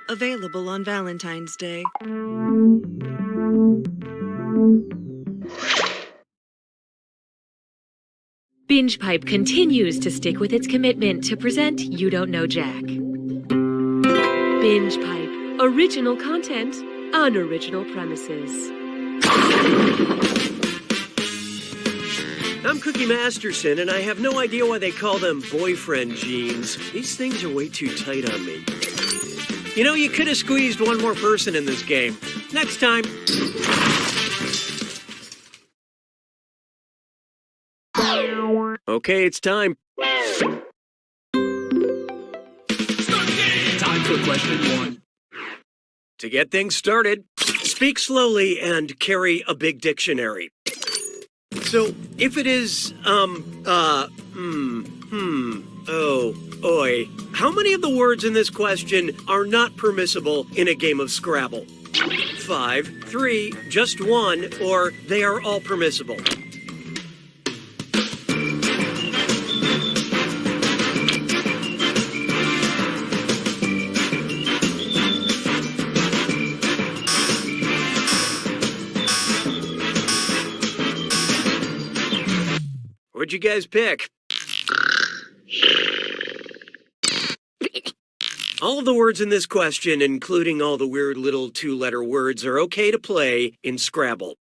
Available on Valentine's Day. Binge Pipe continues to stick with its commitment to present You Don't Know Jack. Binge Pipe. Original content on original premises. I'm Cookie Masterson, and I have no idea why they call them boyfriend jeans. These things are way too tight on me. You know, you could have squeezed one more person in this game. Next time. Okay, it's time. Time for question 1. To get things started, speak slowly and carry a big dictionary. So, if it is, oi, how many of the words in this question are not permissible in a game of Scrabble? 5, 3, just 1, or they are all permissible? What'd you guys pick? All of the words in this question, including all the weird little 2-letter words, are okay to play in Scrabble.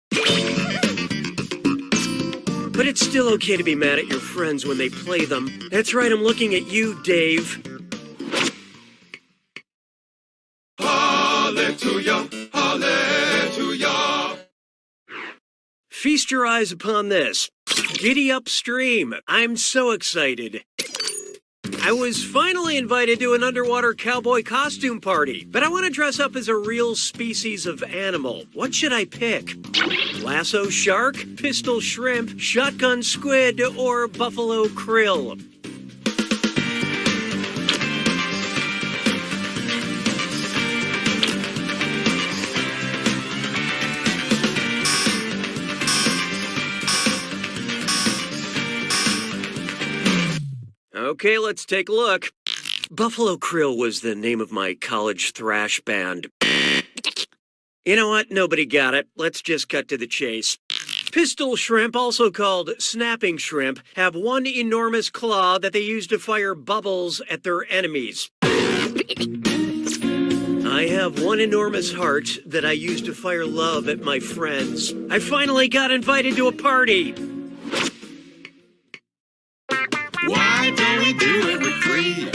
But it's still okay to be mad at your friends when they play them. That's right, I'm looking at you, Dave. Hallelujah, hallelujah. Feast your eyes upon this. Giddy Upstream. I'm so excited. I was finally invited to an underwater cowboy costume party, but I want to dress up as a real species of animal. What should I pick? Lasso shark, pistol shrimp, shotgun squid, or buffalo krill? Okay, let's take a look. Buffalo Krill was the name of my college thrash band. You know what? Nobody got it. Let's just cut to the chase. Pistol shrimp, also called snapping shrimp, have one enormous claw that they use to fire bubbles at their enemies. I have one enormous heart that I use to fire love at my friends. I finally got invited to a party. Why don't we do it with 3?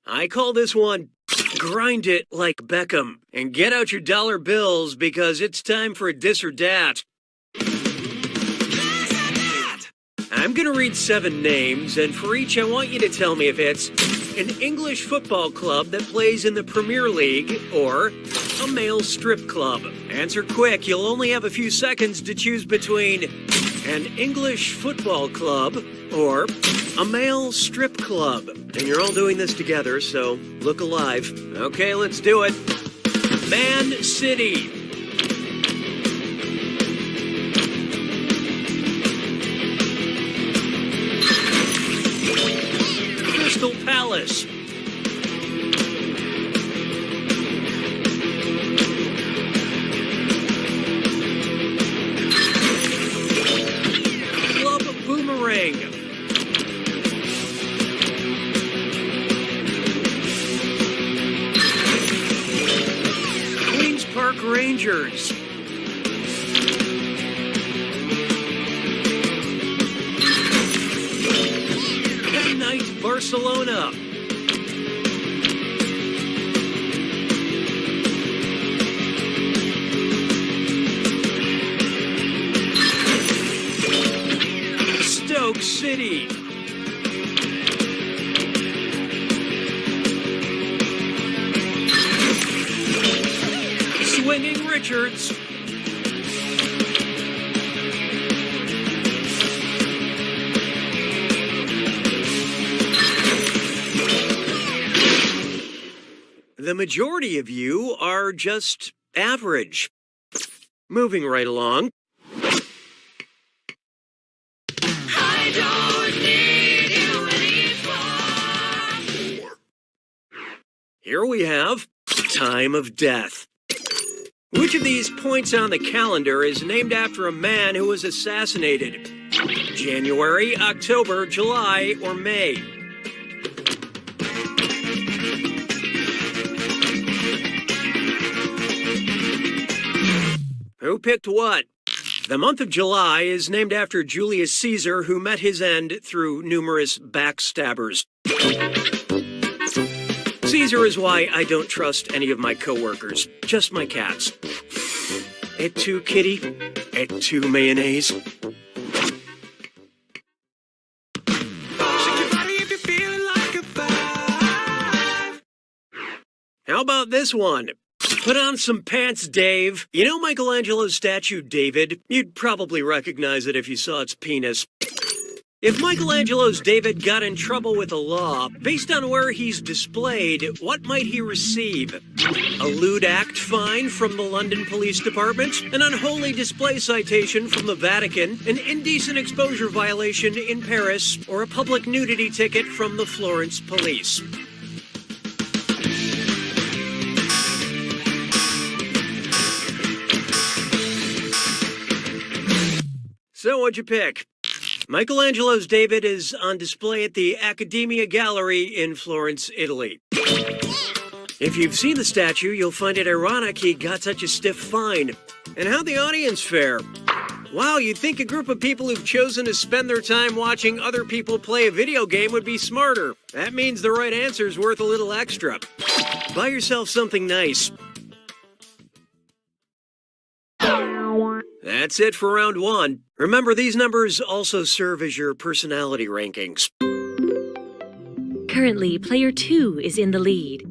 I call this one Grind It Like Beckham. And get out your dollar bills because it's time for a this or dat. I'm going to read 7 names, and for each I want you to tell me if it's an English football club that plays in the Premier League or a male strip club. Answer quick, you'll only have a few seconds to choose between an English football club or a male strip club. And you're all doing this together, so look alive. Okay, let's do it. Man City. Crystal Palace. Club Boomerang. Queens Park Rangers. Hen Night Barcelona. Stoke City. Swinging Richards. The majority of you are just average. Moving right along. I don't need you anymore. Here we have time of death. Which of these points on the calendar is named after a man who was assassinated? January, October, July, or May? Who picked what? The month of July is named after Julius Caesar, who met his end through numerous backstabbers. Caesar is why I don't trust any of my coworkers, just my cats. Et tu, kitty? Et tu, mayonnaise? How about this one? Put on some pants, Dave. You know Michelangelo's statue, David? You'd probably recognize it if you saw its penis. If Michelangelo's David got in trouble with the law, based on where he's displayed, what might he receive? A lewd act fine from the London Police Department? An unholy display citation from the Vatican? An indecent exposure violation in Paris? Or a public nudity ticket from the Florence Police? So what'd you pick? Michelangelo's David is on display at the Accademia Gallery in Florence, Italy. If you've seen the statue, you'll find it ironic he got such a stiff fine. And how'd the audience fare? Wow, you'd think a group of people who've chosen to spend their time watching other people play a video game would be smarter. That means the right answer's worth a little extra. Buy yourself something nice. That's it for round one. Remember, these numbers also serve as your personality rankings. Currently, player 2 is in the lead.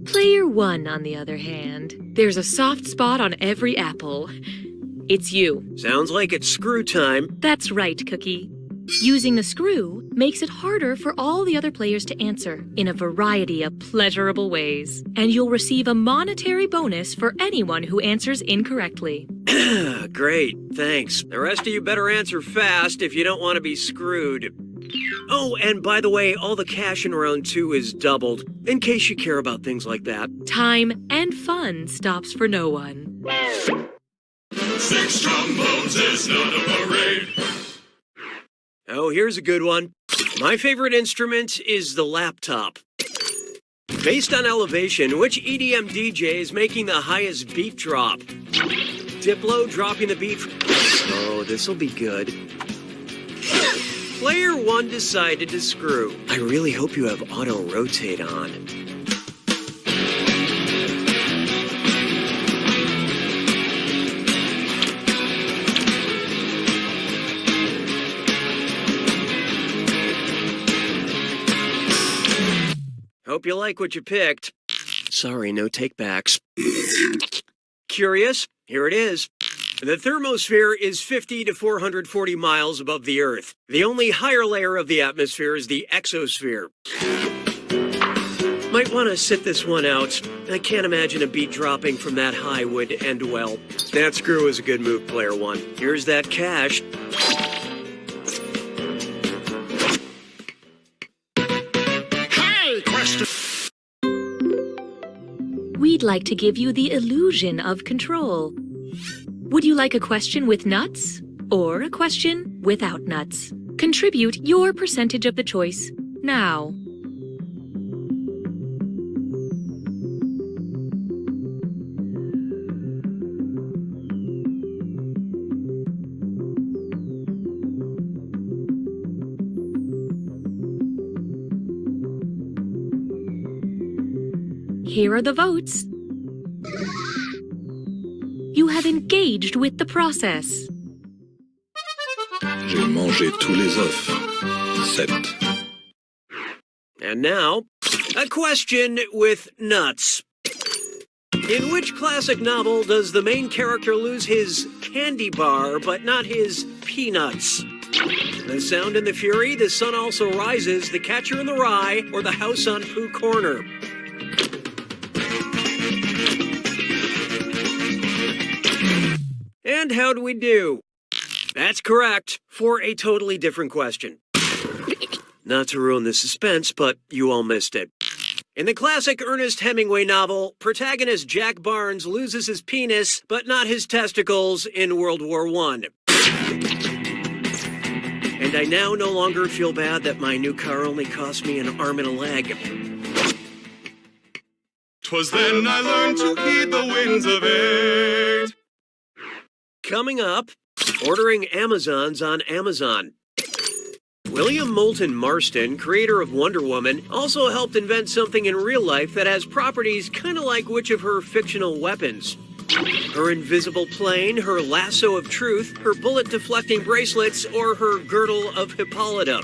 Player 1, on the other hand, there's a soft spot on every apple. It's you. Sounds like it's screw time. That's right, Cookie. Using the screw makes it harder for all the other players to answer in a variety of pleasurable ways. And you'll receive a monetary bonus for anyone who answers incorrectly. Great, thanks. The rest of you better answer fast if you don't want to be screwed. Oh, and by the way, all the cash in round 2 is doubled, in case you care about things like that. Time and fun stops for no one. 6 trombones is not a parade. Oh, here's a good one. My favorite instrument is the laptop. Based on elevation, which EDM DJ is making the highest beat drop? Diplo dropping the beat. Oh, this'll be good. Player 1 decided to screw. I really hope you have auto-rotate on. Hope you like what you picked. Sorry, no takebacks. Curious? Here it is. The thermosphere is 50 to 440 miles above the Earth. The only higher layer of the atmosphere is the exosphere. Might want to sit this one out. I can't imagine a beat dropping from that high would end well. That screw is a good move, player 1. Here's that cash. Hey, question. We'd like to give you the illusion of control. Would you like a question with nuts or a question without nuts? Contribute your percentage of the choice now. Here are the votes. You have engaged with the process. J'ai mangé tous les œufs. 7. And now, a question with nuts. In which classic novel does the main character lose his candy bar, but not his peanuts? The Sound and the Fury, The Sun Also Rises, The Catcher in the Rye, or The House on Pooh Corner? And how'd we do? That's correct, for a totally different question. Not to ruin the suspense, but you all missed it. In the classic Ernest Hemingway novel, protagonist Jack Barnes loses his penis, but not his testicles, in World War I. And I now no longer feel bad that my new car only cost me an arm and a leg. 'Twas then I learned to heed the winds of age. Coming up, ordering Amazons on Amazon. William Moulton Marston, creator of Wonder Woman, also helped invent something in real life that has properties kind of like which of her fictional weapons. Her invisible plane, her lasso of truth, her bullet-deflecting bracelets, or her girdle of Hippolyta.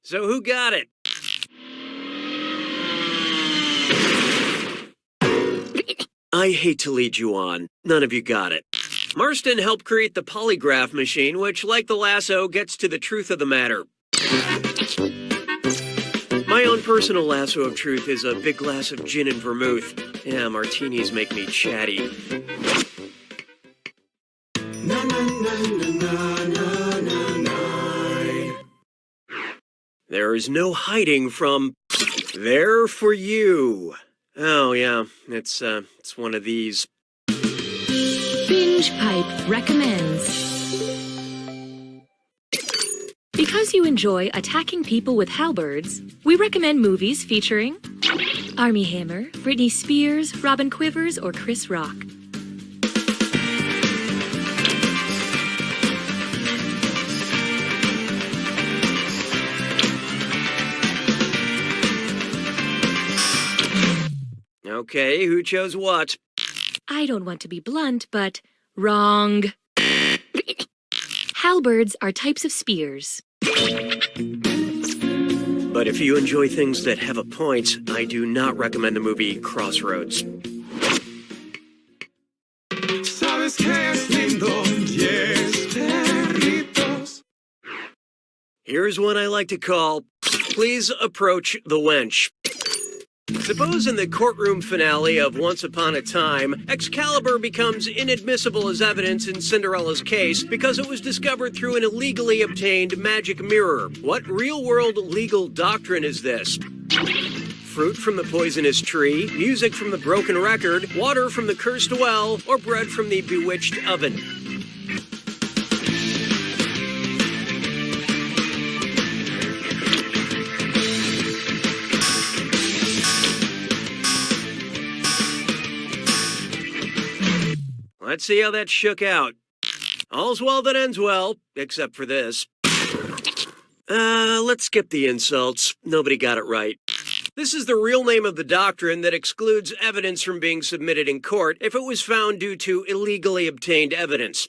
So who got it? I hate to lead you on. None of you got it. Marston helped create the polygraph machine, which, like the lasso, gets to the truth of the matter. My own personal lasso of truth is a big glass of gin and vermouth. Yeah, martinis make me chatty. There is no hiding from There for You. Oh yeah, it's one of these. Binge Pipe recommends. Because you enjoy attacking people with halberds, we recommend movies featuring Armie Hammer, Britney Spears, Robin Quivers, or Chris Rock. Okay, who chose what? I don't want to be blunt, but wrong. Halberds are types of spears. But if you enjoy things that have a point, I do not recommend the movie Crossroads. Sabes que es lindo, yes, perritos. Here's one I like to call Please Approach the Wench. Suppose in the courtroom finale of Once Upon a Time, Excalibur becomes inadmissible as evidence in Cinderella's case because it was discovered through an illegally obtained magic mirror. What real-world legal doctrine is this? Fruit from the poisonous tree, music from the broken record, water from the cursed well, or bread from the bewitched oven? Let's see how that shook out. All's well that ends well, except for this. Let's skip the insults. Nobody got it right. This is the real name of the doctrine that excludes evidence from being submitted in court if it was found due to illegally obtained evidence.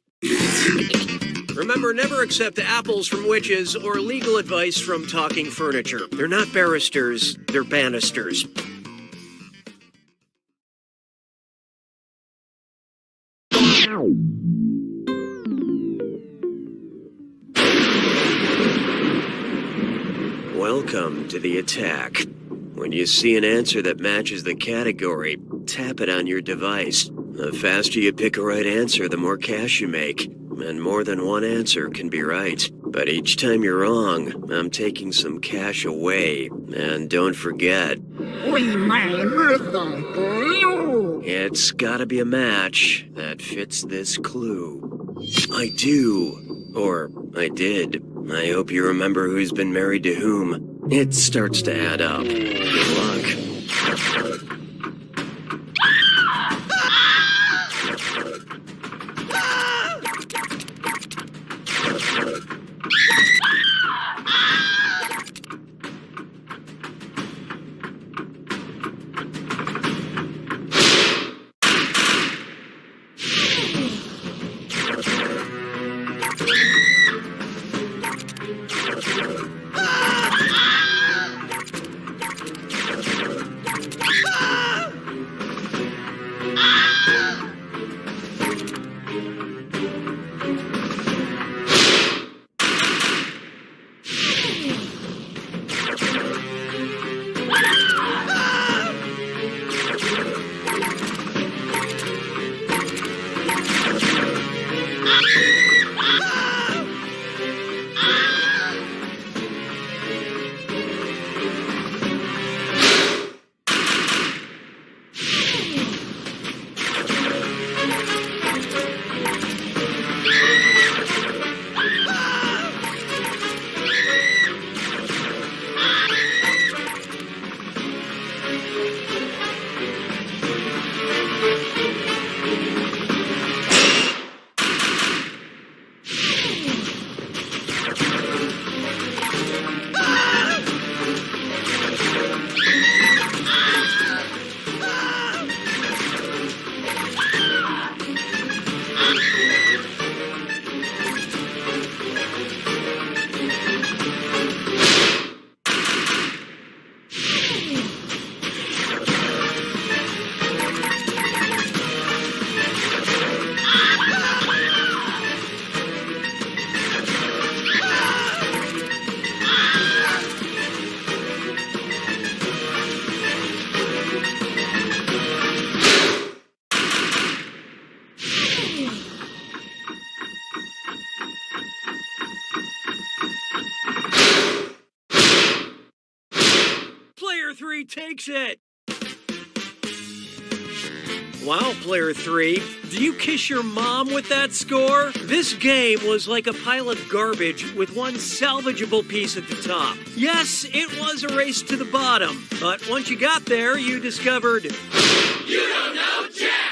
Remember, never accept apples from witches or legal advice from talking furniture. They're not barristers, they're banisters. Welcome to the attack. When you see an answer that matches the category, tap it on your device. The faster you pick a right answer, the more cash you make. And more than one answer can be right. But each time you're wrong, I'm taking some cash away. And don't forget, it's gotta be a match that fits this clue. I do. Or I did. I hope you remember who's been married to whom. It starts to add up. Good luck. 3 takes it. Wow, player 3, do you kiss your mom with that score? This game was like a pile of garbage with one salvageable piece at the top. Yes, it was a race to the bottom, but once you got there, you discovered... You don't know jack!